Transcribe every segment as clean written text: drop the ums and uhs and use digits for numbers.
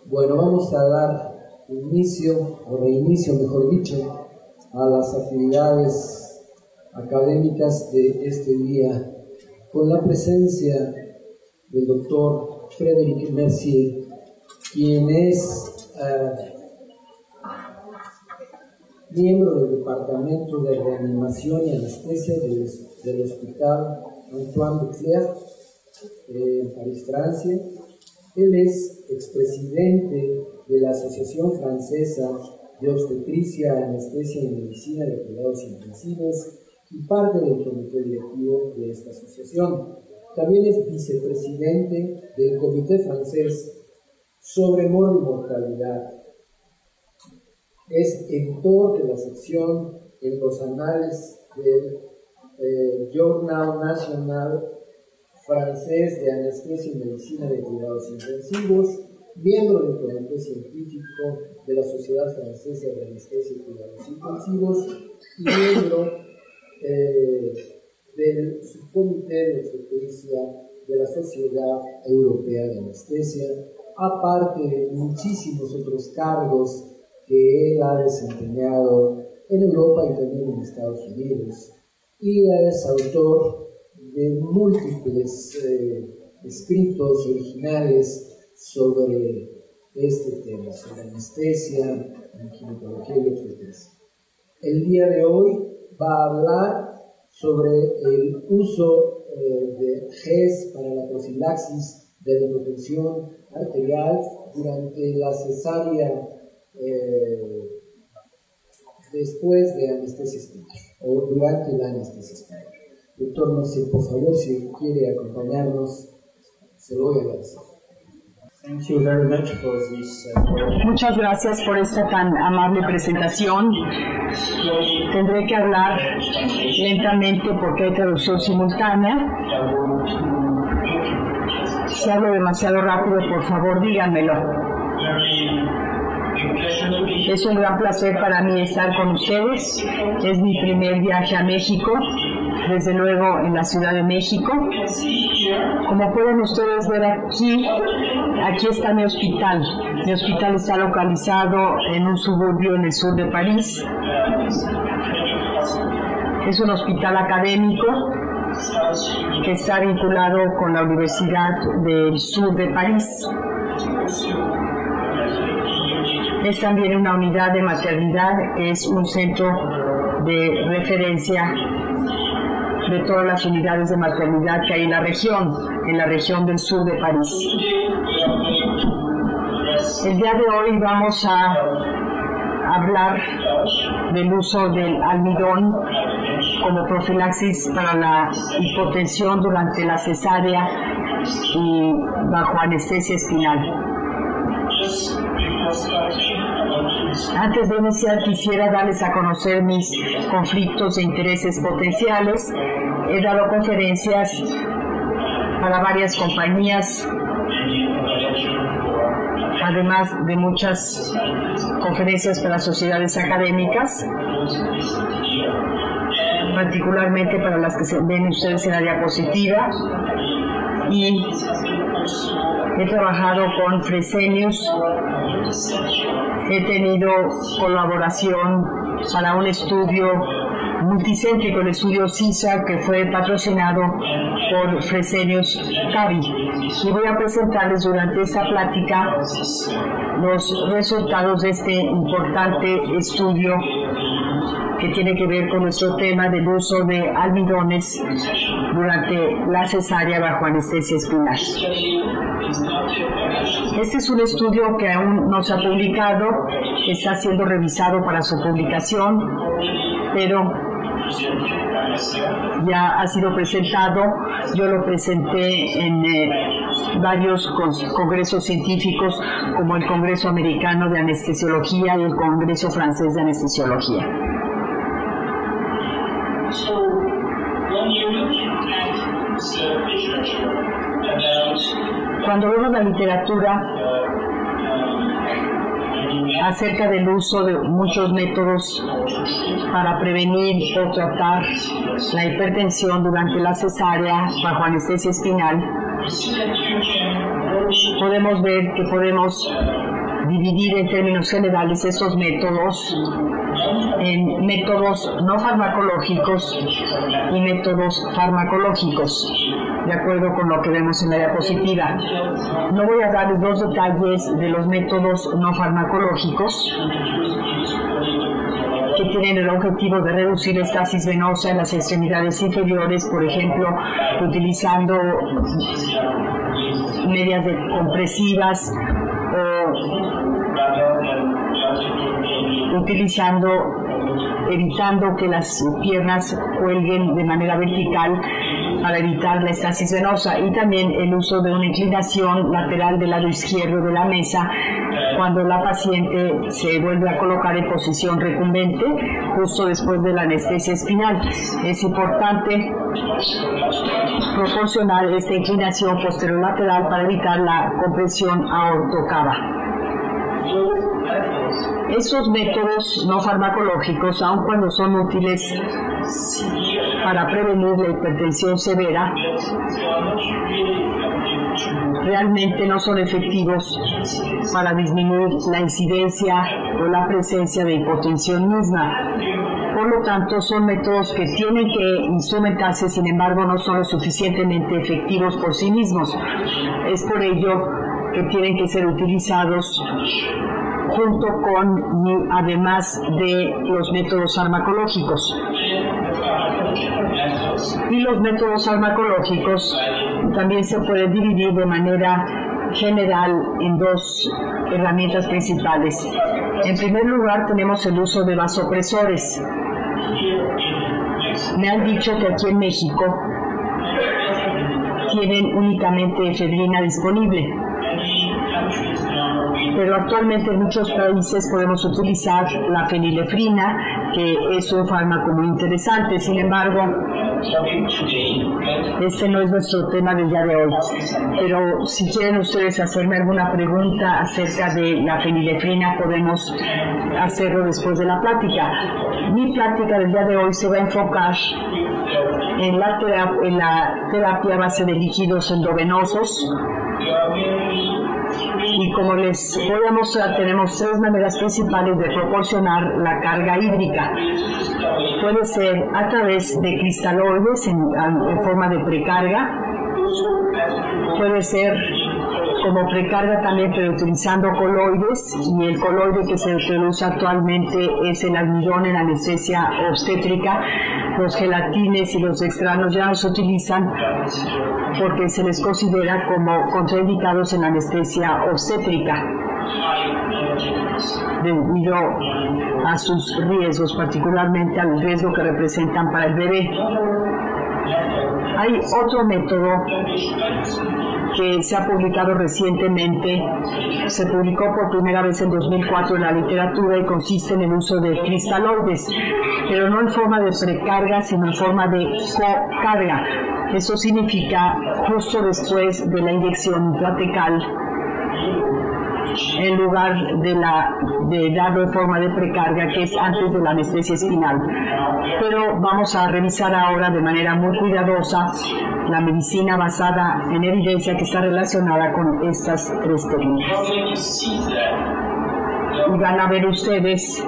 Bueno, vamos a dar inicio, o reinicio mejor dicho, a las actividades académicas de este día, con la presencia del doctor Frédéric Mercier, quien es miembro del Departamento de Reanimación y Anestesia del Hospital Antoine Duclerc en París, Francia. Él es expresidente de la Asociación Francesa de Obstetricia, Anestesia y Medicina de Cuidados Intensivos y parte del comité directivo de esta asociación. También es vicepresidente del Comité Francés sobre Mortalidad. Es editor de la sección en los anales del Journal National Francés de Anestesia y Medicina de Cuidados Intensivos, miembro del Comité Científico de la Sociedad Francesa de Anestesia y Cuidados Intensivos y miembro del Subcomité de Obstetricia de la Sociedad Europea de Anestesia, aparte de muchísimos otros cargos que él ha desempeñado en Europa y también en Estados Unidos. Y es autor de múltiples escritos originales sobre este tema, sobre anestesia, ginecología y obstetricia. El día de hoy va a hablar sobre el uso de GES para la profilaxis de la hipertensión arterial durante la cesárea después de anestesia espinal o durante la anestesia espinal. Doctor Mercier, por favor, si quiere acompañarnos, se lo voy a agradecer. Thank you very much for this. Muchas gracias por esta tan amable presentación. Tendré que hablar lentamente porque hay traducción simultánea. Si hablo demasiado rápido, por favor, díganmelo. Es un gran placer para mí estar con ustedes. Es mi primer viaje a México, desde luego en la Ciudad de México. Como pueden ustedes ver aquí está mi hospital. Mi hospital está localizado en un suburbio en el sur de París. Es un hospital académico que está vinculado con la Universidad del Sur de París. Es también una unidad de maternidad, es un centro de referencia de todas las unidades de maternidad que hay en la región del sur de París. El día de hoy vamos a hablar del uso del almidón como profilaxis para la hipotensión durante la cesárea y bajo anestesia espinal. Antes de iniciar, quisiera darles a conocer mis conflictos de intereses potenciales. He dado conferencias para varias compañías, además de muchas conferencias para sociedades académicas, particularmente para las que se ven ustedes en la diapositiva, y he trabajado con Fresenius. He tenido colaboración para un estudio multicéntrico, el estudio CISA, que fue patrocinado por Fresenius Kabi. Y voy a presentarles durante esta plática los resultados de este importante estudio que tiene que ver con nuestro tema del uso de almidones durante la cesárea bajo anestesia espinal. Este es un estudio que aún no se ha publicado, está siendo revisado para su publicación, pero ya ha sido presentado. Yo lo presenté en varios congresos científicos, como el Congreso Americano de Anestesiología y el Congreso Francés de Anestesiología. Cuando vemos la literatura acerca del uso de muchos métodos para prevenir o tratar la hipertensión durante la cesárea bajo anestesia espinal, podemos ver que podemos dividir en términos generales estos métodos en métodos no farmacológicos y métodos farmacológicos, de acuerdo con lo que vemos en la diapositiva. No voy a darles los detalles de los métodos no farmacológicos, que tienen el objetivo de reducir la estasis venosa en las extremidades inferiores, por ejemplo, utilizando medias compresivas o evitando que las piernas cuelguen de manera vertical para evitar la estasis venosa, y también el uso de una inclinación lateral del lado izquierdo de la mesa cuando la paciente se vuelve a colocar en posición recumbente justo después de la anestesia espinal. Es importante proporcionar esta inclinación posterolateral para evitar la compresión aortocava. Estos métodos no farmacológicos, aun cuando son útiles para prevenir la hipertensión severa, realmente no son efectivos para disminuir la incidencia o la presencia de hipotensión misma. Por lo tanto, son métodos que tienen que instrumentarse, sin embargo, no son lo suficientemente efectivos por sí mismos. Es por ello que tienen que ser utilizados junto con y además de los métodos farmacológicos. Y los métodos farmacológicos también se pueden dividir de manera general en dos herramientas principales. En primer lugar, tenemos el uso de vasopresores. Me han dicho que aquí en México tienen únicamente efedrina disponible, pero actualmente en muchos países podemos utilizar la fenilefrina, que es un fármaco muy interesante. Sin embargo, este no es nuestro tema del día de hoy, pero si quieren ustedes hacerme alguna pregunta acerca de la fenilefrina, podemos hacerlo después de la plática. Mi plática del día de hoy se va a enfocar en la terapia a base de líquidos endovenosos. Y como les voy a mostrar, tenemos tres maneras principales de proporcionar la carga hídrica. Puede ser a través de cristaloides en forma de precarga, puede ser como precarga también, pero utilizando coloides, y el coloide que se utiliza actualmente es el almidón en anestesia obstétrica. Los gelatines y los extranos ya no se utilizan porque se les considera como contraindicados en anestesia obstétrica debido a sus riesgos, particularmente al riesgo que representan para el bebé. Hay otro método que se ha publicado recientemente, se publicó por primera vez en 2004 en la literatura, y consiste en el uso de cristaloides, pero no en forma de precarga, sino en forma de cocarga. Eso significa justo después de la inyección intratecal, en lugar de darlo en forma de precarga, que es antes de la anestesia espinal. Pero vamos a revisar ahora de manera muy cuidadosa la medicina basada en evidencia que está relacionada con estas tres técnicas. Y van a ver ustedes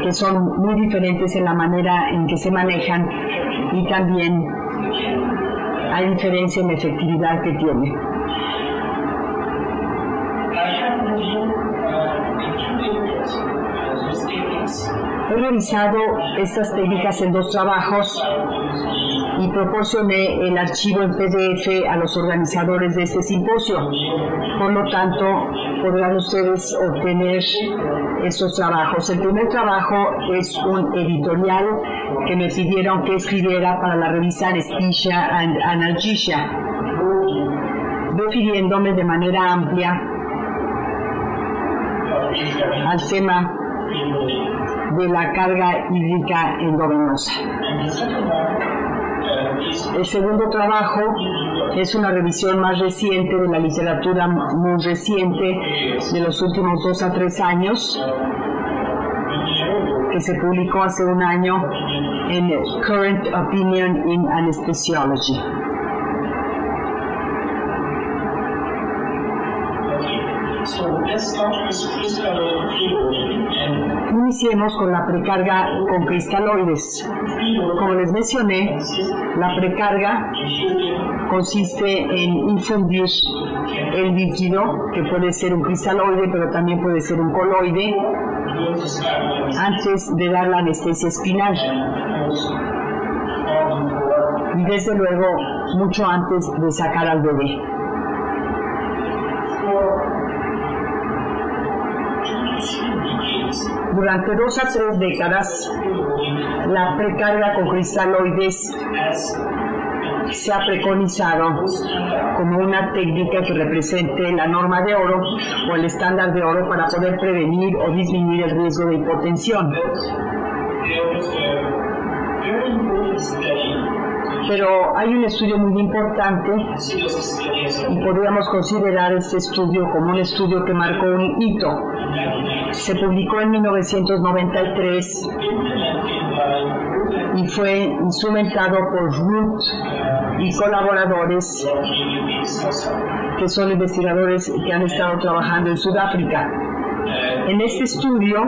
que son muy diferentes en la manera en que se manejan, y también hay diferencia en la efectividad que tiene. He revisado estas técnicas en dos trabajos y proporcioné el archivo en PDF a los organizadores de este simposio. Por lo tanto, podrán ustedes obtener estos trabajos. El primer trabajo es un editorial que me pidieron que escribiera para la revista Anesthesia and Analgesia, refiriéndome de manera amplia al tema de la carga hídrica endovenosa. El segundo trabajo es una revisión más reciente de la literatura muy reciente de los últimos 2 a 3 años, que se publicó hace un año en Current Opinion in Anesthesiology. Iniciemos con la precarga con cristaloides. Como les mencioné, la precarga consiste en infundir el líquido, que puede ser un cristaloide, pero también puede ser un coloide, antes de dar la anestesia espinal. Y desde luego, mucho antes de sacar al bebé. Durante 2 a 3 décadas, la precarga con cristaloides se ha preconizado como una técnica que represente la norma de oro o el estándar de oro para poder prevenir o disminuir el riesgo de hipotensión. Pero hay un estudio muy importante y podríamos considerar este estudio como un estudio que marcó un hito. Se publicó en 1993 y fue instrumentado por Root y colaboradores que son investigadores que han estado trabajando en Sudáfrica. En este estudio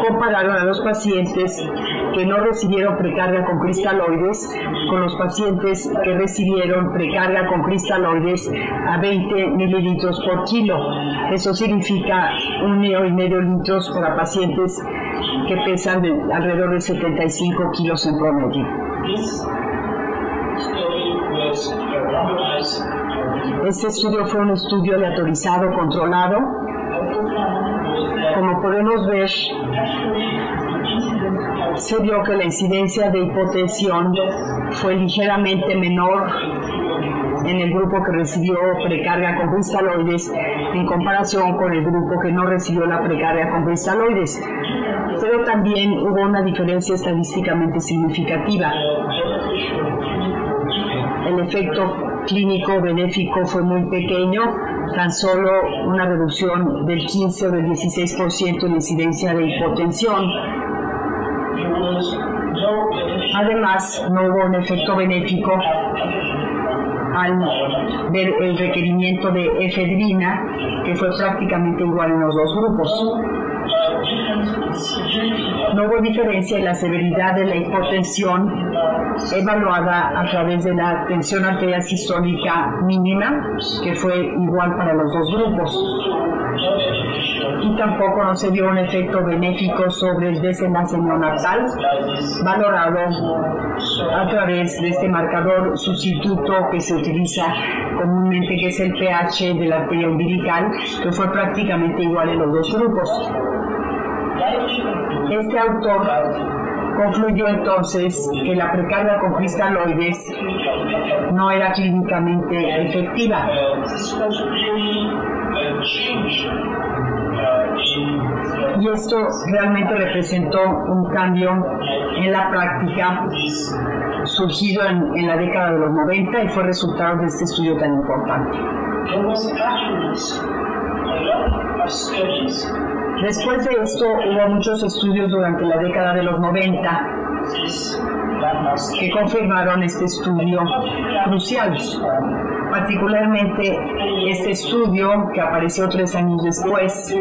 compararon a los pacientes que no recibieron precarga con cristaloides con los pacientes que recibieron precarga con cristaloides a 20 mililitros por kilo. Eso significa 1,5 litros para pacientes que pesan alrededor de 75 kilos en promedio. Este estudio fue un estudio aleatorizado, controlado. Como podemos ver, se vio que la incidencia de hipotensión fue ligeramente menor en el grupo que recibió precarga con cristaloides en comparación con el grupo que no recibió la precarga con cristaloides. Pero también hubo una diferencia estadísticamente significativa. El efecto clínico benéfico fue muy pequeño, tan solo una reducción del 15 o del 16% en la incidencia de hipotensión. Además, no hubo un efecto benéfico al ver el requerimiento de efedrina, que fue prácticamente igual en los dos grupos. No hubo diferencia en la severidad de la hipotensión evaluada a través de la tensión arterial sistólica mínima, que fue igual para los dos grupos. Y tampoco no se vio un efecto benéfico sobre el desenlace neonatal, valorado a través de este marcador sustituto que se utiliza comúnmente, que es el pH de la arteria umbilical, que fue prácticamente igual en los dos grupos. Este autor concluyó entonces que la precarga con cristaloides no era clínicamente efectiva. Y esto realmente representó un cambio en la práctica surgido en la década de los 90 y fue resultado de este estudio tan importante. Después de esto hubo muchos estudios durante la década de los 90 que confirmaron este estudio crucial. Particularmente este estudio, que apareció 3 años después,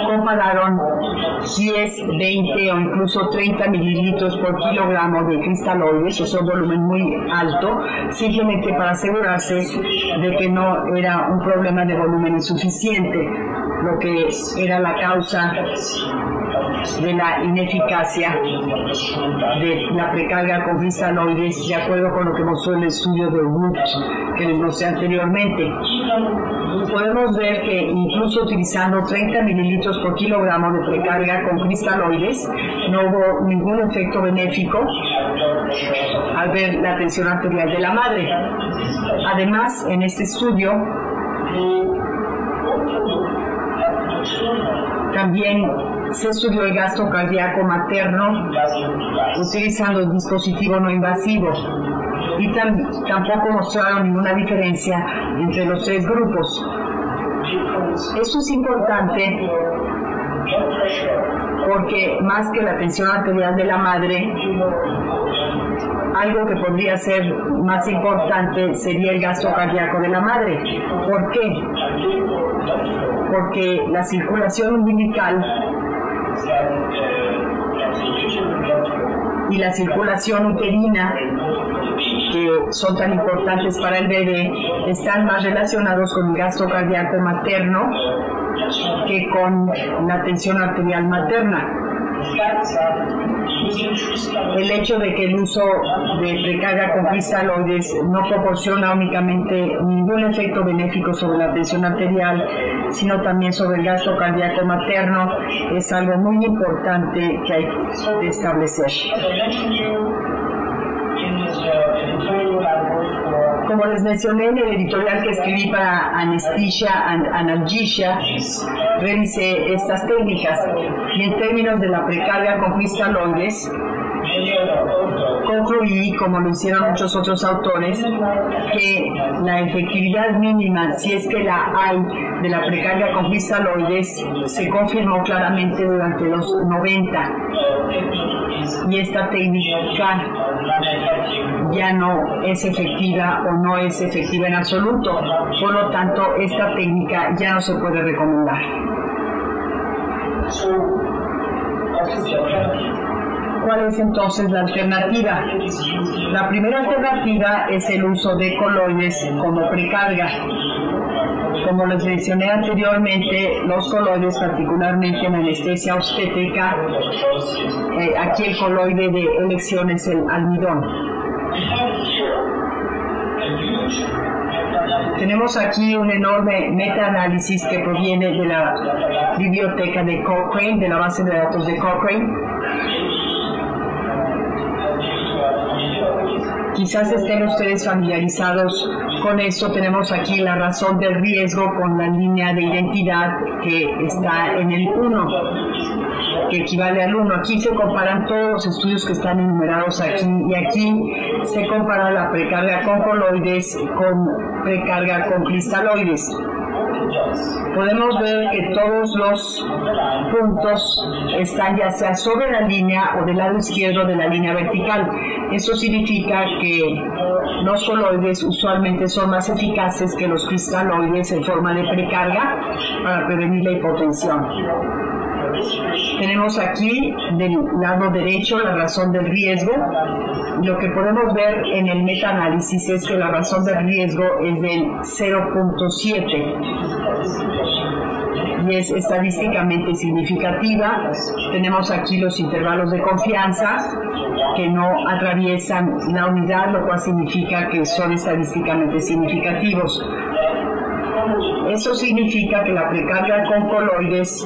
compararon 10, 20 o incluso 30 mililitros por kilogramo de cristaloides, que son volumen muy alto, simplemente para asegurarse de que no era un problema de volumen insuficiente, lo que era la causa de la ineficacia de la precarga con cristaloides, de acuerdo con lo que mostró el estudio de Wood que les mostré anteriormente. Podemos ver que incluso utilizando 30 mililitros por kilogramo de precarga con cristaloides, no hubo ningún efecto benéfico al ver la tensión arterial de la madre. Además, en este estudio también se estudió el gasto cardíaco materno utilizando el dispositivo no invasivo y tampoco mostraron ninguna diferencia entre los 3 grupos. Eso es importante porque más que la tensión arterial de la madre, algo que podría ser más importante sería el gasto cardíaco de la madre. ¿Por qué? Porque la circulación umbilical y la circulación uterina, que son tan importantes para el bebé, están más relacionados con el gasto cardíaco materno que con la tensión arterial materna. El hecho de que el uso de precarga con cristaloides no proporciona únicamente ningún efecto benéfico sobre la tensión arterial, sino también sobre el gasto cardíaco materno, es algo muy importante que hay que establecer. Como les mencioné en el editorial que escribí para Anesthesia and Analgesia, revisé estas técnicas y en términos de la precarga con cristaloides, concluí, como lo hicieron muchos otros autores, que la efectividad mínima, si es que la hay, de la precarga con cristaloides se confirmó claramente durante los 90, y esta técnica ya no es efectiva o no es efectiva en absoluto. Por lo tanto, esta técnica ya no se puede recomendar. ¿Cuál es entonces la alternativa? La primera alternativa es el uso de coloides como precarga. Como les mencioné anteriormente, los coloides, particularmente en anestesia obstétrica, aquí el coloide de elección es el almidón. Tenemos aquí un enorme metaanálisis que proviene de la biblioteca de Cochrane, de la base de datos de Cochrane. Quizás estén ustedes familiarizados con esto. Tenemos aquí la razón del riesgo con la línea de identidad que está en el 1, que equivale al 1. Aquí se comparan todos los estudios que están enumerados aquí, y aquí se compara la precarga con coloides con precarga con cristaloides. Podemos ver que todos los puntos están ya sea sobre la línea o del lado izquierdo de la línea vertical. Eso significa que los coloides usualmente son más eficaces que los cristaloides en forma de precarga para prevenir la hipotensión. Tenemos aquí del lado derecho la razón del riesgo. Lo que podemos ver en el metaanálisis es que la razón del riesgo es del 0.7 y es estadísticamente significativa. Tenemos aquí los intervalos de confianza que no atraviesan la unidad, lo cual significa que son estadísticamente significativos. Eso significa que la precarga con coloides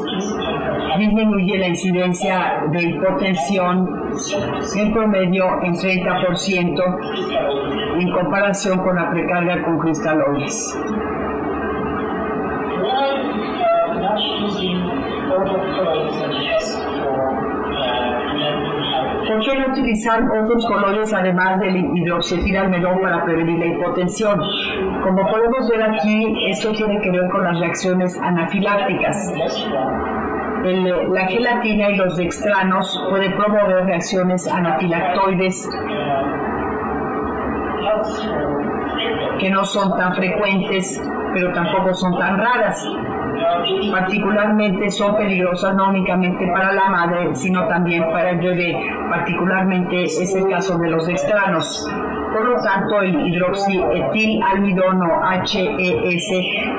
disminuye la incidencia de hipotensión en promedio en 30% en comparación con la precarga con cristaloides. ¿Por qué no utilizar otros coloides además del hidroxietilalmidón para prevenir la hipotensión? Como podemos ver aquí, esto tiene que ver con las reacciones anafilácticas. La gelatina y los dextranos pueden promover reacciones anafilactoides que no son tan frecuentes, pero tampoco son tan raras. Particularmente son peligrosas no únicamente para la madre, sino también para el bebé. Particularmente es el caso de los dextranos. Por lo tanto, el hidroxietilalmidón o HES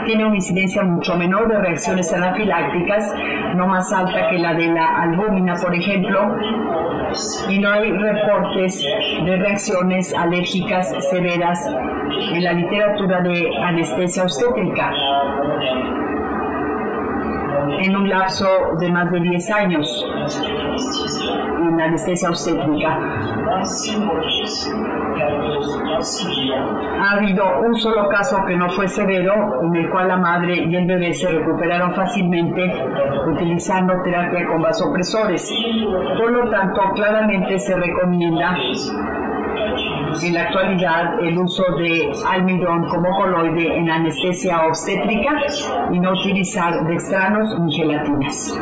tiene una incidencia mucho menor de reacciones anafilácticas, no más alta que la de la albúmina, por ejemplo, y no hay reportes de reacciones alérgicas severas en la literatura de anestesia obstétrica en un lapso de más de 10 años en la anestesia obstétrica. Ha habido un solo caso que no fue severo, en el cual la madre y el bebé se recuperaron fácilmente utilizando terapia con vasopresores. Por lo tanto, claramente se recomienda en la actualidad el uso de almidón como coloide en anestesia obstétrica y no utilizar dextranos ni gelatinas.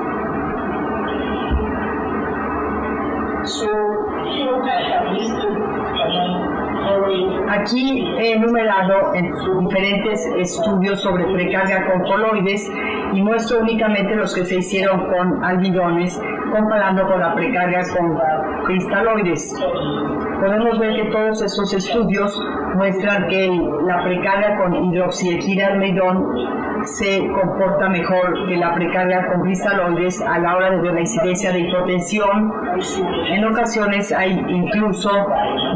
Aquí he enumerado en diferentes estudios sobre precarga con coloides y muestro únicamente los que se hicieron con almidones, comparando con la precarga con cristaloides. Podemos ver que todos estos estudios muestran que la precarga con hidroxietilalmidón se comporta mejor que la precarga con cristaloides a la hora de ver la incidencia de hipotensión. En ocasiones hay incluso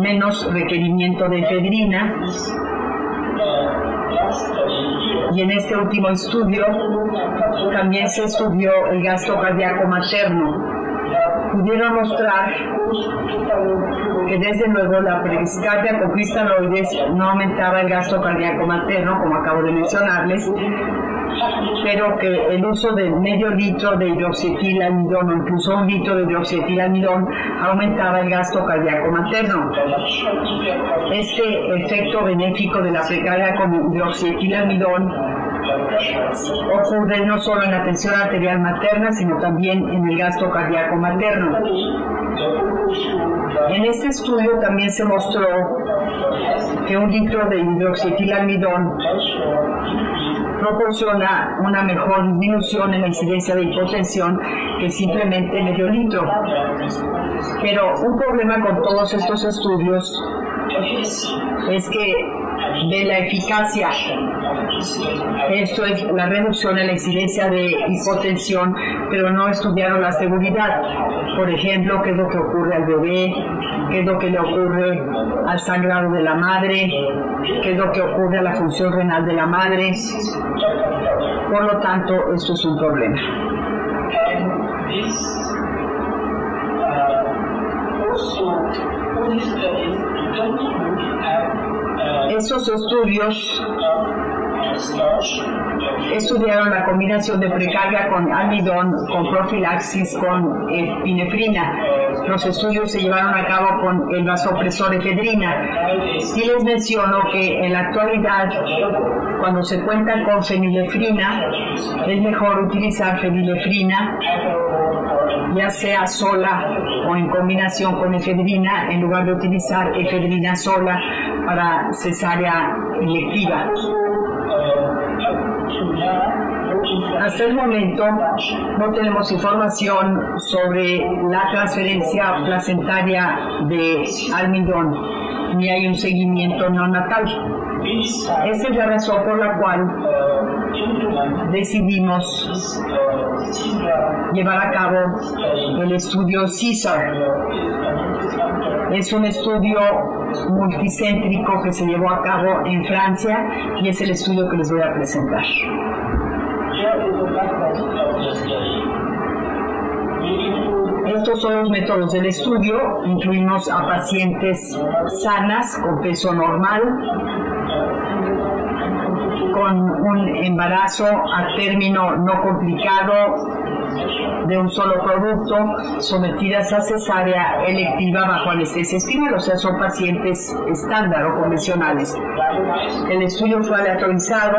menos requerimiento de efedrina. Y en este último estudio también se estudió el gasto cardíaco materno. Pudieron mostrar que desde luego la precarga con cristaloides no aumentaba el gasto cardíaco materno, como acabo de mencionarles, pero que el uso de medio litro de hidroxietilamidón o incluso 1 litro de hidroxietilamidón aumentaba el gasto cardíaco materno. Este efecto benéfico de la precarga con hidroxietilamidón ocurre no solo en la tensión arterial materna, sino también en el gasto cardíaco materno. En este estudio también se mostró que 1 litro de hidroxietilamidón proporciona una mejor disminución en la incidencia de hipotensión que simplemente medio litro. Pero un problema con todos estos estudios es que de la eficacia, esto es la reducción en la incidencia de hipotensión, pero no estudiaron la seguridad. Por ejemplo, qué es lo que ocurre al bebé, qué es lo que le ocurre al sangrado de la madre, qué es lo que ocurre a la función renal de la madre. Por lo tanto, esto es un problema. Estos estudios estudiaron la combinación de precarga con almidón con profilaxis con epinefrina. Los estudios se llevaron a cabo con el vasopresor efedrina. Y les menciono que en la actualidad, cuando se cuenta con fenilefrina, es mejor utilizar fenilefrina, ya sea sola o en combinación con efedrina, en lugar de utilizar efedrina sola para cesárea electiva. Hasta el momento no tenemos información sobre la transferencia placentaria de almidón, ni hay un seguimiento neonatal. Esa es la razón por la cual decidimos llevar a cabo el estudio CESAR. Es un estudio multicéntrico que se llevó a cabo en Francia y es el estudio que les voy a presentar. Estos son los métodos del estudio. Incluimos a pacientes sanas con peso normal, con un embarazo a término no complicado de un solo producto, sometidas a cesárea electiva bajo anestesia espinal, o sea, son pacientes estándar o convencionales. El estudio fue aleatorizado,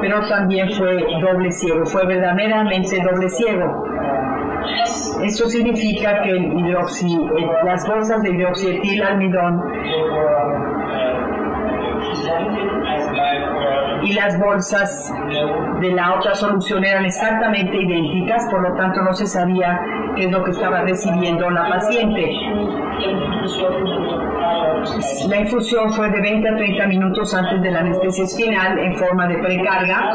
pero también fue doble ciego, fue verdaderamente doble ciego. Esto significa que las bolsas de hidroxietilalmidón y las bolsas de la otra solución eran exactamente idénticas, por lo tanto no se sabía qué es lo que estaba recibiendo la paciente. La infusión fue de 20 a 30 minutos antes de la anestesia espinal en forma de precarga.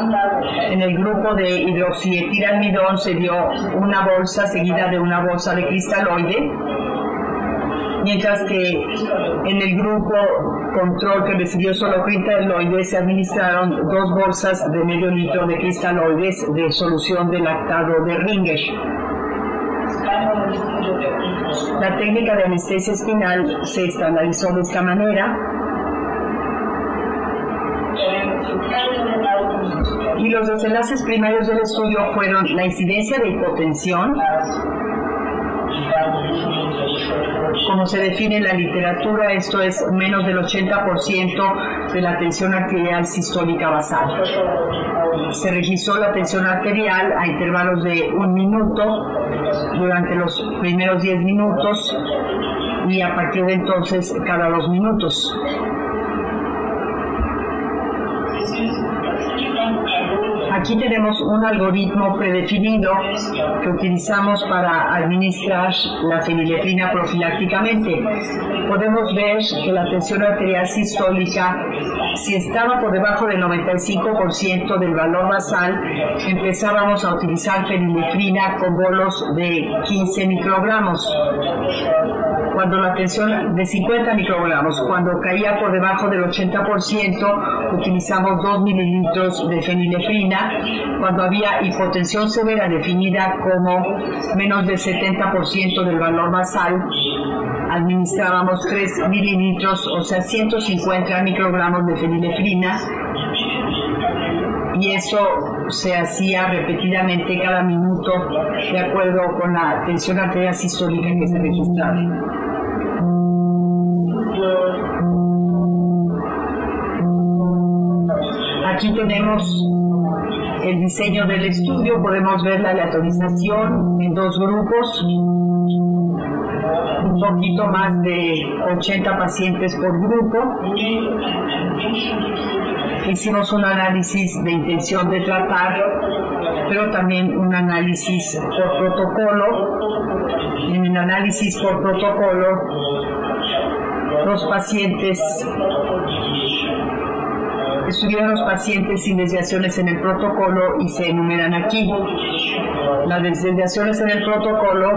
En el grupo de hidroxietilalmidón se dio una bolsa seguida de una bolsa de cristaloide, mientras que en el grupo control que recibió solo cristaloides se administraron 2 bolsas de medio litro de cristaloides de solución de lactado de Ringer. La técnica de anestesia espinal se estandarizó de esta manera y los desenlaces primarios del estudio fueron la incidencia de hipotensión, como se define en la literatura, esto es menos del 80% de la tensión arterial sistólica basal. Se registró la tensión arterial a intervalos de 1 minuto durante los primeros 10 minutos y a partir de entonces cada 2 minutos. Aquí tenemos un algoritmo predefinido que utilizamos para administrar la fenilefrina profilácticamente. Podemos ver que la tensión arterial sistólica, si estaba por debajo del 95% del valor basal, empezábamos a utilizar fenilefrina con bolos de 15 microgramos. Cuando la tensión de 50 microgramos, cuando caía por debajo del 80%, utilizamos 2 mililitros de fenilefrina. Cuando había hipotensión severa definida como menos del 70% del valor basal, administrábamos 3 mililitros, o sea 150 microgramos de fenilefrina, y eso se hacía repetidamente cada minuto de acuerdo con la tensión arterial sistólica que se registraba. Aquí tenemos el diseño del estudio. Podemos ver la aleatorización en 2 grupos, un poquito más de 80 pacientes por grupo. Hicimos un análisis de intención de tratar, pero también un análisis por protocolo. En el análisis por protocolo, estuvieron los pacientes sin desviaciones en el protocolo y se enumeran aquí. Las desviaciones en el protocolo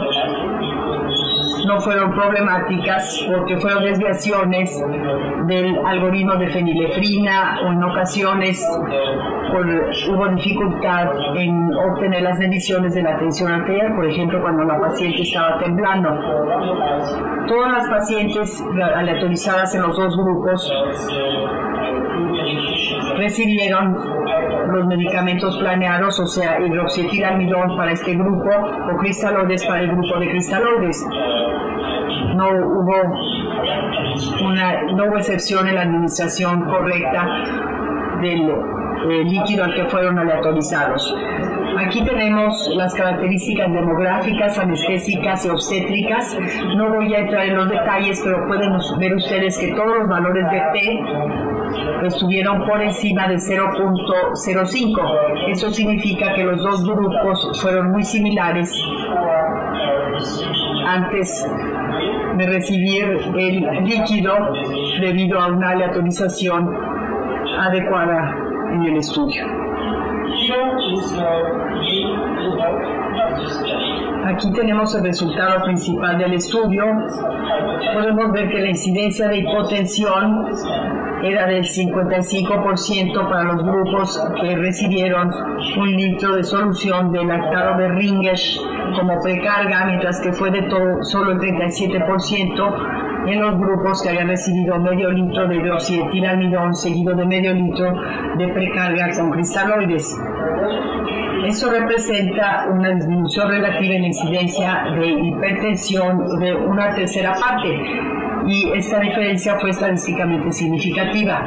no fueron problemáticas porque fueron desviaciones del algoritmo de fenilefrina, o en ocasiones hubo dificultad en obtener las mediciones de la tensión arterial, por ejemplo cuando la paciente estaba temblando. Todas las pacientes aleatorizadas en los 2 grupos recibieron los medicamentos planeados, o sea, hidroxietilamidol para este grupo o cristaloides para el grupo de cristaloides. No hubo excepción en la administración correcta del líquido al que fueron aleatorizados. Aquí tenemos las características demográficas, anestésicas y obstétricas. No voy a entrar en los detalles, pero pueden ver ustedes que todos los valores de P estuvieron por encima de 0.05. Eso significa que los 2 grupos fueron muy similares antes de recibir el líquido debido a una aleatorización adecuada en el estudio. Aquí tenemos el resultado principal del estudio. Podemos ver que la incidencia de hipotensión era del 55% para los grupos que recibieron 1 litro de solución de lactato de Ringer's como precarga, mientras que fue de todo solo el 37% en los grupos que habían recibido medio litro de hidroxietilamidol seguido de medio litro de precarga con cristaloides. Eso representa una disminución relativa en la incidencia de hipertensión de 1/3 parte, y esta diferencia fue estadísticamente significativa.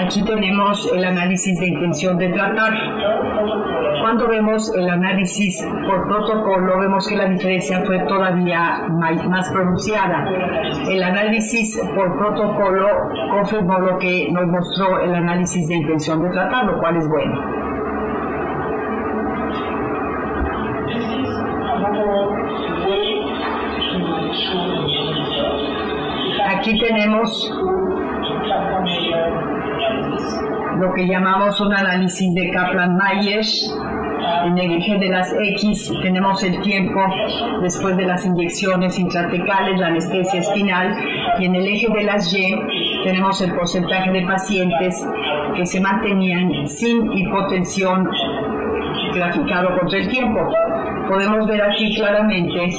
Aquí tenemos el análisis de intención de tratar. Cuando vemos el análisis por protocolo, vemos que la diferencia fue todavía más pronunciada. El análisis por protocolo confirmó lo que nos mostró el análisis de intención de tratar, lo cual es bueno. Aquí tenemos lo que llamamos un análisis de Kaplan-Meier. En el eje de las X tenemos el tiempo después de las inyecciones intrathecales, la anestesia espinal, y en el eje de las Y tenemos el porcentaje de pacientes que se mantenían sin hipotensión graficado contra el tiempo. Podemos ver aquí claramente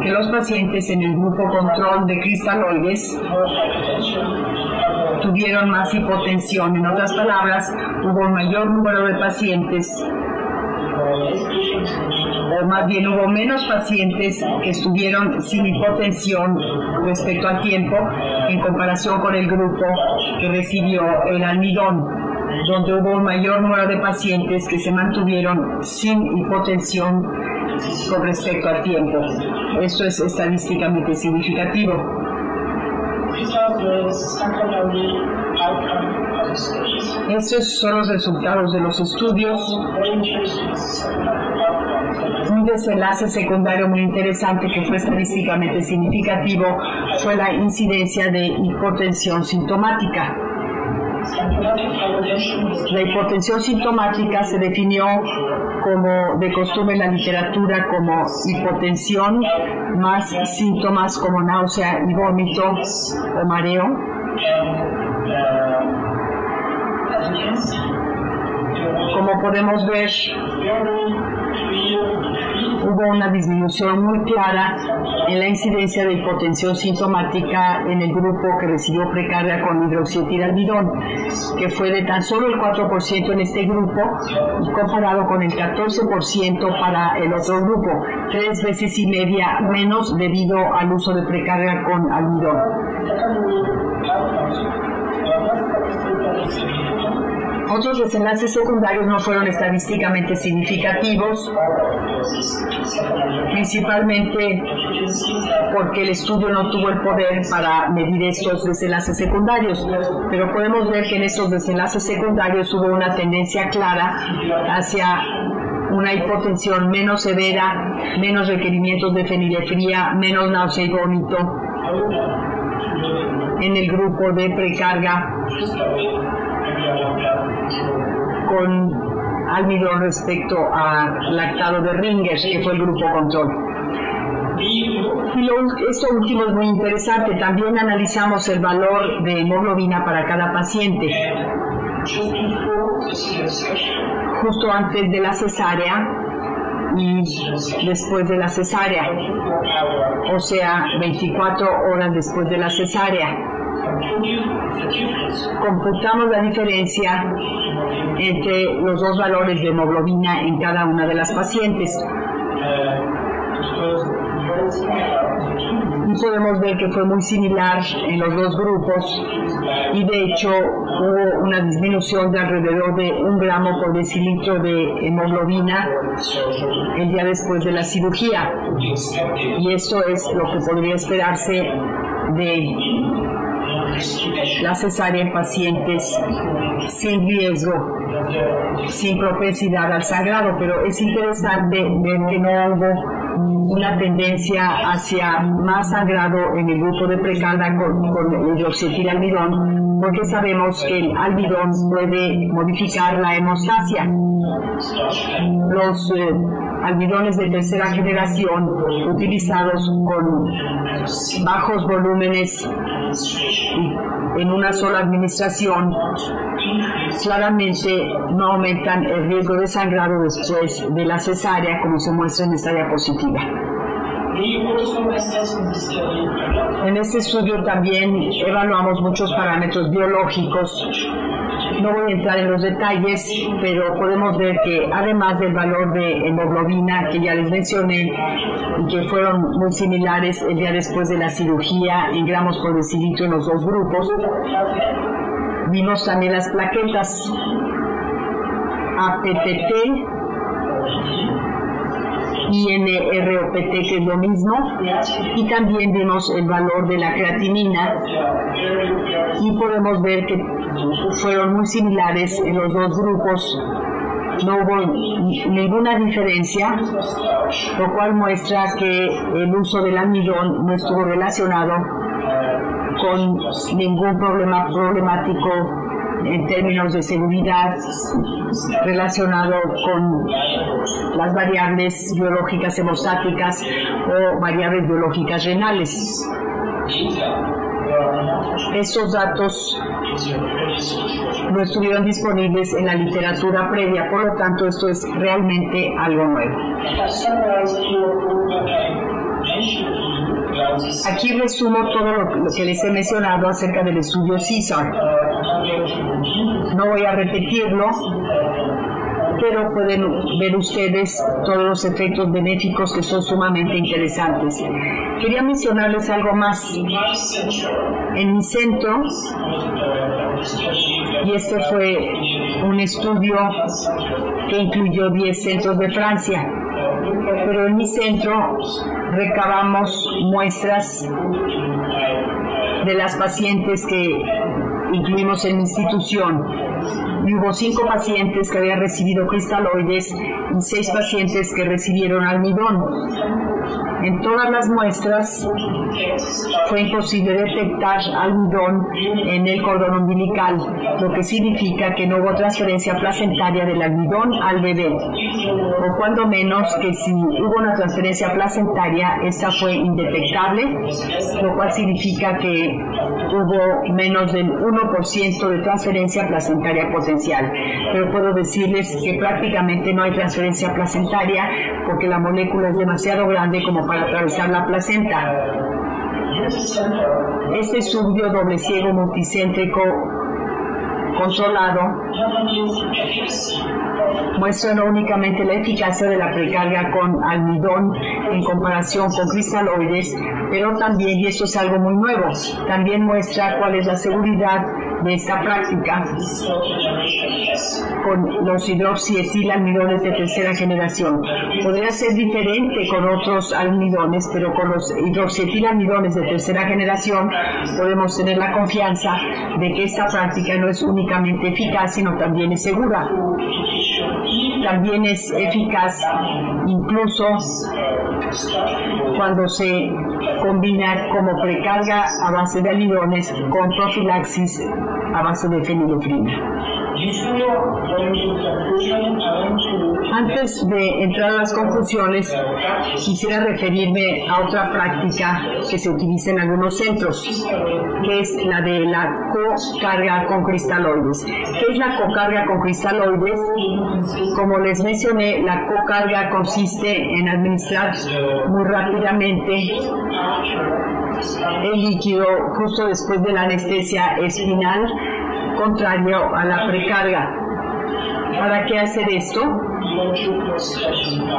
que los pacientes en el grupo control de cristaloides tuvieron más hipotensión. En otras palabras, hubo un mayor número de pacientes, o más bien hubo menos pacientes que estuvieron sin hipotensión respecto al tiempo en comparación con el grupo que recibió el almidón, donde hubo un mayor número de pacientes que se mantuvieron sin hipotensión con respecto al tiempo. Esto es estadísticamente significativo. Estos son los resultados de los estudios. Un desenlace secundario muy interesante que fue estadísticamente significativo fue la incidencia de hipotensión sintomática. La hipotensión sintomática se definió como de costumbre en la literatura como hipotensión más síntomas como náusea y vómito o mareo. Como podemos ver, hubo una disminución muy clara en la incidencia de hipotensión sintomática en el grupo que recibió precarga con hidroxietilalmidón, que fue de tan solo el 4% en este grupo, comparado con el 14% para el otro grupo, 3 veces y media menos debido al uso de precarga con almidón. Otros desenlaces secundarios no fueron estadísticamente significativos, principalmente porque el estudio no tuvo el poder para medir estos desenlaces secundarios, pero podemos ver que en estos desenlaces secundarios hubo una tendencia clara hacia una hipotensión menos severa, menos requerimientos de fenilefría, menos náusea y vómito en el grupo de precarga con almidón respecto a lactado de Ringer, que fue el grupo control. Y esto último es muy interesante. También analizamos el valor de hemoglobina para cada paciente. Justo antes de la cesárea y después de la cesárea, o sea, 24 horas después de la cesárea. Computamos la diferencia entre los dos valores de hemoglobina en cada una de las pacientes. Y podemos ver que fue muy similar en los dos grupos y de hecho hubo una disminución de alrededor de 1 gramo por decilitro de hemoglobina el día después de la cirugía. Y esto es lo que podría esperarse de la cesárea en pacientes sin riesgo, sin propensidad al sangrado, pero es interesante ver que no hubo una tendencia hacia más sangrado en el grupo de precarga con hidroxietilalmidón, porque sabemos que el almidón puede modificar la hemostasia. Los almidones de tercera generación utilizados con bajos volúmenes en una sola administración claramente no aumentan el riesgo de sangrado después de la cesárea, como se muestra en esta diapositiva. En este estudio también evaluamos muchos parámetros biológicos. No voy a entrar en los detalles, pero podemos ver que además del valor de hemoglobina que ya les mencioné y que fueron muy similares el día después de la cirugía en gramos por decilitro en los dos grupos, vimos también las plaquetas APTT y NROPT, que es lo mismo, y también vimos el valor de la creatinina y podemos ver que fueron muy similares en los dos grupos. No hubo ninguna diferencia, lo cual muestra que el uso del almidón no estuvo relacionado con ningún problema problemático en términos de seguridad relacionado con las variables biológicas hemostáticas o variables biológicas renales. Estos datos no estuvieron disponibles en la literatura previa, por lo tanto esto es realmente algo nuevo. Aquí resumo todo lo que les he mencionado acerca del estudio CESAR. No voy a repetirlo, pero pueden ver ustedes todos los efectos benéficos que son sumamente interesantes. Quería mencionarles algo más. En mi centro, y este fue un estudio que incluyó 10 centros de Francia, pero en mi centro recabamos muestras de las pacientes que incluimos en mi institución. Y hubo 5 pacientes que habían recibido cristaloides y 6 pacientes que recibieron almidón. En todas las muestras fue imposible detectar almidón en el cordón umbilical, lo que significa que no hubo transferencia placentaria del almidón al bebé, o cuando menos que si hubo una transferencia placentaria, esta fue indetectable, lo cual significa que hubo menos del 1% de transferencia placentaria potencial. Pero puedo decirles que prácticamente no hay transferencia placentaria porque la molécula es demasiado grande como para atravesar la placenta. Este estudio doble ciego multicéntrico controlado muestra no únicamente la eficacia de la precarga con almidón en comparación con cristaloides, pero también, y esto es algo muy nuevo, también muestra cuál es la seguridad de esta práctica con los hidroxietilalmidones de tercera generación. Podría ser diferente con otros almidones, pero con los hidroxietilalmidones de tercera generación podemos tener la confianza de que esta práctica no es únicamente eficaz, sino también es segura. También es eficaz incluso cuando se combina como precarga a base de almidones con profilaxis a base de fenilefrina. Antes de entrar a las conclusiones, quisiera referirme a otra práctica que se utiliza en algunos centros, que es la de la cocarga con cristaloides. ¿Qué es la cocarga con cristaloides? Como les mencioné, la cocarga consiste en administrar muy rápidamente el líquido justo después de la anestesia espinal, contrario a la precarga. ¿Para qué hacer esto?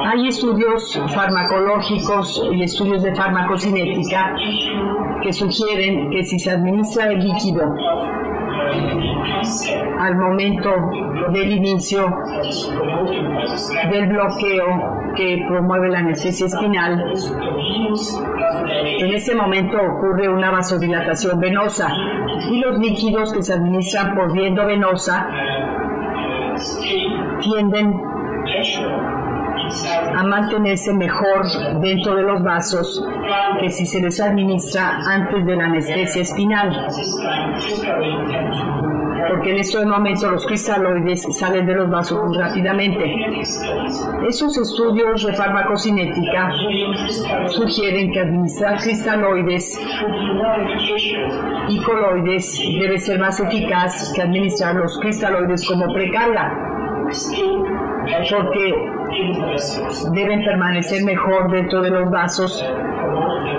Hay estudios farmacológicos y estudios de farmacocinética que sugieren que si se administra el líquido al momento del inicio del bloqueo que promueve la anestesia espinal, en ese momento ocurre una vasodilatación venosa y los líquidos que se administran por vía endovenosa tienden a mantenerse mejor dentro de los vasos que si se les administra antes de la anestesia espinal, porque en este momento los cristaloides salen de los vasos muy rápidamente. Estos estudios de farmacocinética sugieren que administrar cristaloides y coloides debe ser más eficaz que administrar los cristaloides como precarga, porque deben permanecer mejor dentro de los vasos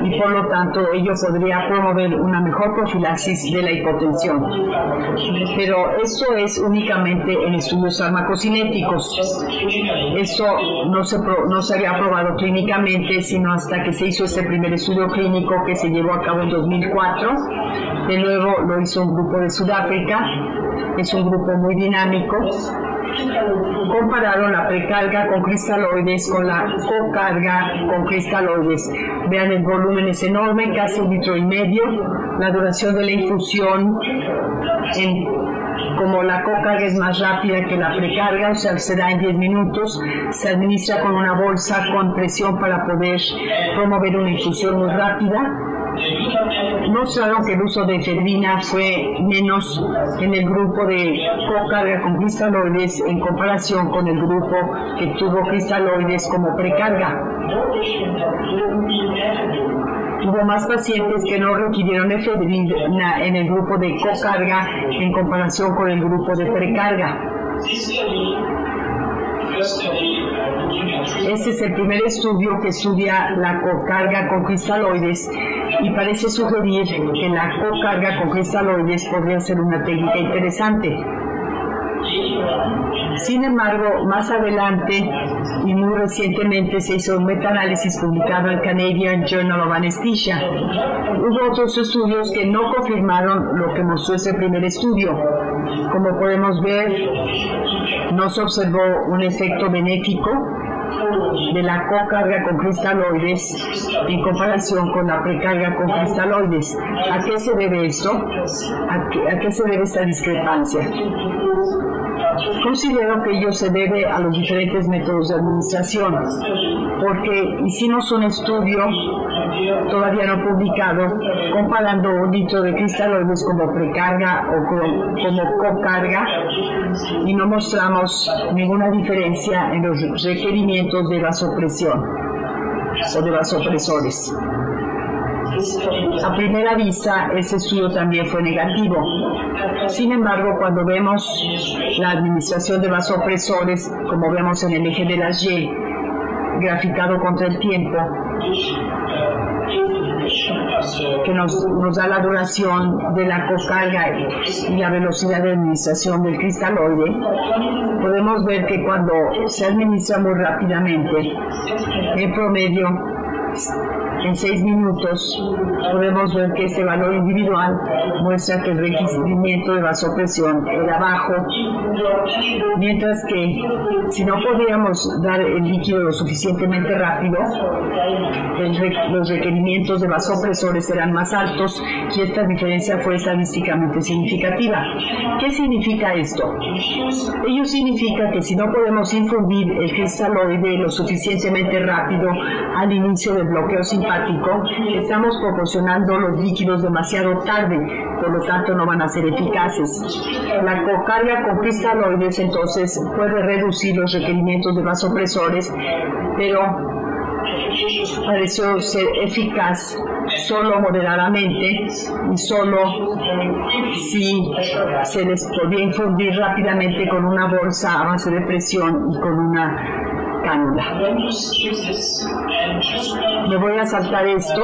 y por lo tanto ello podría promover una mejor profilaxis de la hipotensión. Pero esto es únicamente en estudios farmacocinéticos. Esto no se había probado clínicamente sino hasta que se hizo este primer estudio clínico que se llevó a cabo en 2004. De nuevo lo hizo un grupo de Sudáfrica. Es un grupo muy dinámico. Compararon la precarga con cristaloides con la cocarga con cristaloides. Vean, el volumen es enorme, casi 1,5 litros. La duración de la infusión, como la cocarga es más rápida que la precarga, o sea, se da en 10 minutos, se administra con una bolsa con presión para poder promover una infusión muy rápida. Mostraron que el uso de efedrina fue menos en el grupo de cocarga con cristaloides en comparación con el grupo que tuvo cristaloides como precarga. Hubo más pacientes que no requirieron efedrina en el grupo de cocarga en comparación con el grupo de precarga. Este es el primer estudio que estudia la cocarga con cristaloides y parece sugerir que la cocarga con cristaloides podría ser una técnica interesante. Sin embargo, más adelante y muy recientemente se hizo un metaanálisis publicado en Canadian Journal of Anesthesia. Hubo otros estudios que no confirmaron lo que mostró ese primer estudio. Como podemos ver, no se observó un efecto benéfico de la cocarga con cristaloides en comparación con la precarga con cristaloides. ¿A qué se debe esto? ¿A qué se debe esta discrepancia? Considero que ello se debe a los diferentes métodos de administración, porque hicimos un estudio todavía no publicado comparando un litro de cristaloides como precarga o como cocarga y no mostramos ninguna diferencia en los requerimientos de vasopresión o de vasopresores. A primera vista, ese estudio también fue negativo. Sin embargo, cuando vemos la administración de vasopresores, como vemos en el eje de las Y, graficado contra el tiempo, que nos da la duración de la cocarga y la velocidad de administración del cristaloide, podemos ver que cuando se administra muy rápidamente, en promedio, en 6 minutos, podemos ver que este valor individual muestra que el requerimiento de vasopresión era bajo, mientras que si no podíamos dar el líquido lo suficientemente rápido, los requerimientos de vasopresores eran más altos y esta diferencia fue estadísticamente significativa. ¿Qué significa esto? Ello significa que si no podemos infundir el cristaloide lo suficientemente rápido al inicio del bloqueo simpático, estamos proporcionando los líquidos demasiado tarde, por lo tanto no van a ser eficaces. La cocarga con cristaloides entonces puede reducir los requerimientos de vasopresores, pero pareció ser eficaz solo moderadamente y solo si se les podía infundir rápidamente con una bolsa a base de presión y con una cánula. Me voy a saltar esto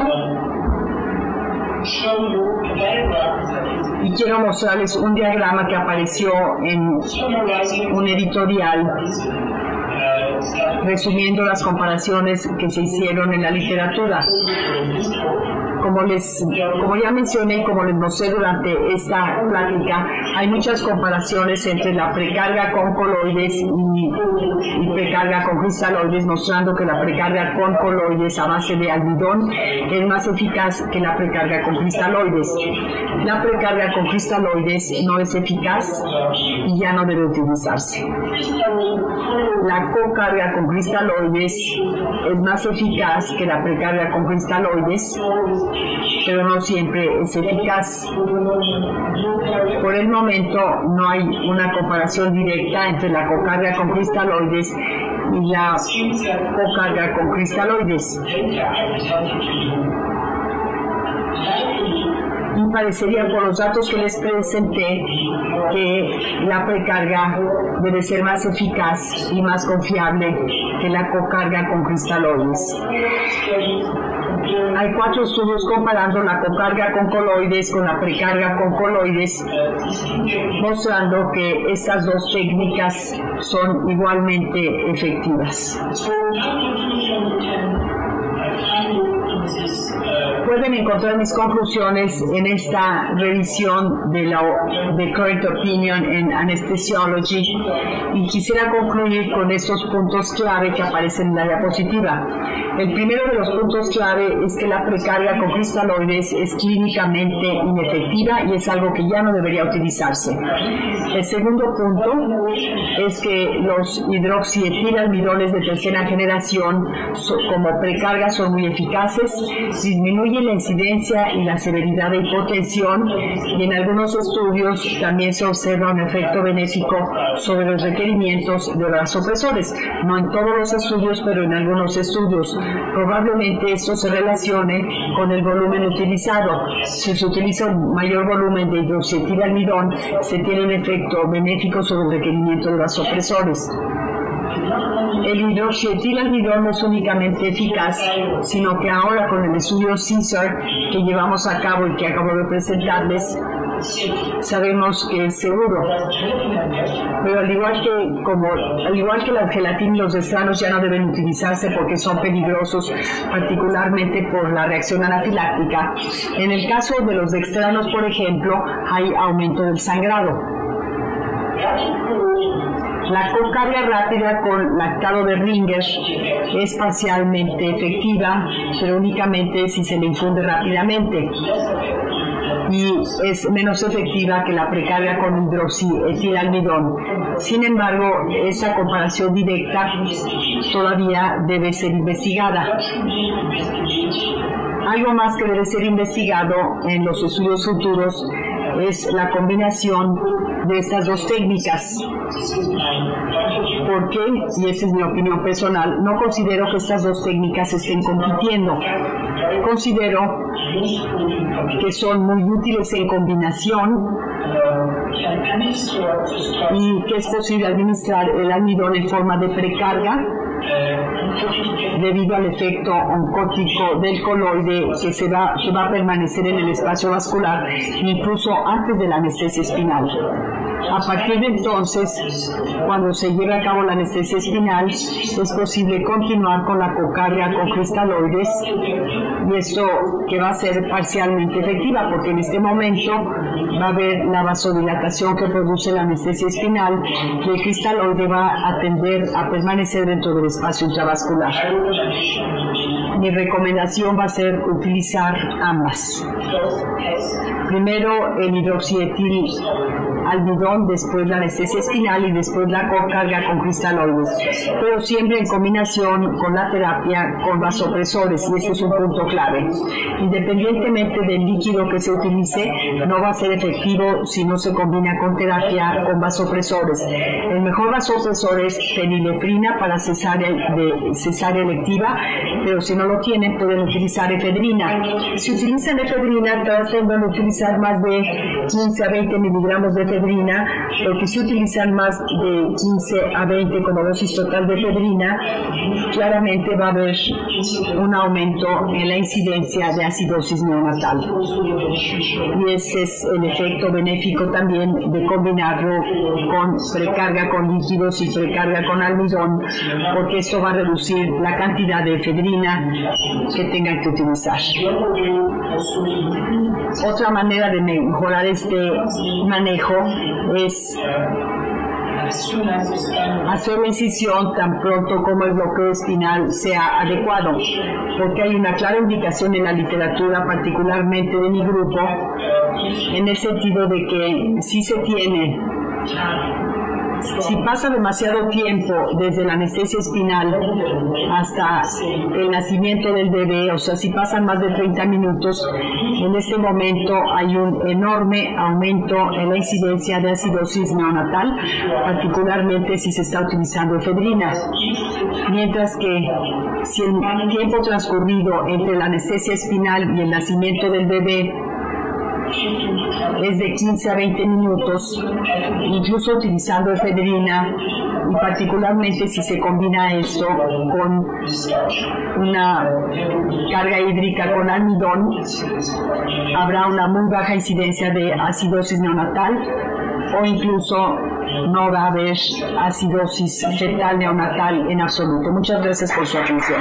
y quiero mostrarles un diagrama que apareció en un editorial resumiendo las comparaciones que se hicieron en la literatura. Como ya mencioné y como les mostré durante esta plática, hay muchas comparaciones entre la precarga con coloides y precarga con cristaloides, mostrando que la precarga con coloides a base de almidón es más eficaz que la precarga con cristaloides. La precarga con cristaloides no es eficaz y ya no debe utilizarse. La cocarga con cristaloides es más eficaz que la precarga con cristaloides, pero no siempre es eficaz. Por el momento no hay una comparación directa entre la cocarga con cristaloides y la cocarga con cristaloides. Y parecería por los datos que les presenté que la precarga debe ser más eficaz y más confiable que la cocarga con cristaloides. Hay 4 estudios comparando la cocarga con coloides con la precarga con coloides, mostrando que estas dos técnicas son igualmente efectivas. Pueden encontrar mis conclusiones en esta revisión de Current Opinion en Anesthesiology y quisiera concluir con estos puntos clave que aparecen en la diapositiva. El primero de los puntos clave es que la precarga con cristaloides es clínicamente inefectiva y es algo que ya no debería utilizarse. El segundo punto es que los hidroxietilalmidones de tercera generación como precarga son muy eficaces, disminuyen la incidencia y la severidad de hipotensión y en algunos estudios también se observa un efecto benéfico sobre los requerimientos de vasopresores. No en todos los estudios, pero en algunos estudios. Probablemente esto se relacione con el volumen utilizado. Si se utiliza un mayor volumen de hidroxietilalmidón, se tiene un efecto benéfico sobre el requerimiento de vasopresores. El hidroxietilalmidón no es únicamente eficaz, sino que ahora con el estudio CESAR que llevamos a cabo y que acabo de presentarles, sabemos que es seguro. Pero al igual que la gelatina y los dextranos ya no deben utilizarse porque son peligrosos, particularmente por la reacción anafiláctica, en el caso de los dextranos, por ejemplo, hay aumento del sangrado. La cocardia rápida con lactato de Ringer es parcialmente efectiva, pero únicamente si se le infunde rápidamente, y es menos efectiva que la precarga con hidroxietilalmidón. Sin embargo, esa comparación directa todavía debe ser investigada. Algo más que debe ser investigado en los estudios futuros es la combinación de estas dos técnicas. ¿Por qué? Y esa es mi opinión personal. No considero que estas dos técnicas estén compitiendo. Considero que son muy útiles en combinación y que es posible administrar el almidón en forma de precarga debido al efecto oncótico del coloide que va a permanecer en el espacio vascular incluso antes de la anestesia espinal. A partir de entonces, cuando se lleve a cabo la anestesia espinal, es posible continuar con la cocardia con cristaloides, y esto que va a ser parcialmente efectiva, porque en este momento va a haber la vasodilatación que produce la anestesia espinal y el cristaloide va a tender a permanecer dentro del espacio intravascular. Mi recomendación va a ser utilizar ambas. Primero el hidroxietil almidón, después la anestesia espinal y después la cocarga con cristaloides, pero siempre en combinación con la terapia con vasopresores, y ese es un punto clave. Independientemente del líquido que se utilice, no va a ser efectivo si no se combina con terapia con vasopresores. El mejor vasopresor es fenilefrina para cesárea electiva, pero si no lo tienen pueden utilizar efedrina. Si utilizan efedrina, traten de utilizar más de 15 a 20 miligramos de efedrina, porque si utilizan más de 15 a 20 como dosis total de efedrina, claramente va a haber un aumento en la incidencia de acidosis neonatal. Y ese es el efecto benéfico también de combinarlo con precarga con líquidos y precarga con almidón, porque esto va a reducir la cantidad de efedrina que tengan que utilizar. Otra manera de mejorar este manejo es hacer la incisión tan pronto como el bloqueo espinal sea adecuado, porque hay una clara indicación en la literatura, particularmente de mi grupo, en el sentido de que si pasa demasiado tiempo desde la anestesia espinal hasta el nacimiento del bebé, o sea, si pasan más de 30 minutos, en este momento hay un enorme aumento en la incidencia de acidosis neonatal, particularmente si se está utilizando efedrina. Mientras que si el tiempo transcurrido entre la anestesia espinal y el nacimiento del bebé es de 15 a 20 minutos, incluso utilizando efedrina, y particularmente si se combina esto con una carga hídrica con almidón, habrá una muy baja incidencia de acidosis neonatal, o incluso no va a haber acidosis fetal neonatal en absoluto. Muchas gracias por su atención.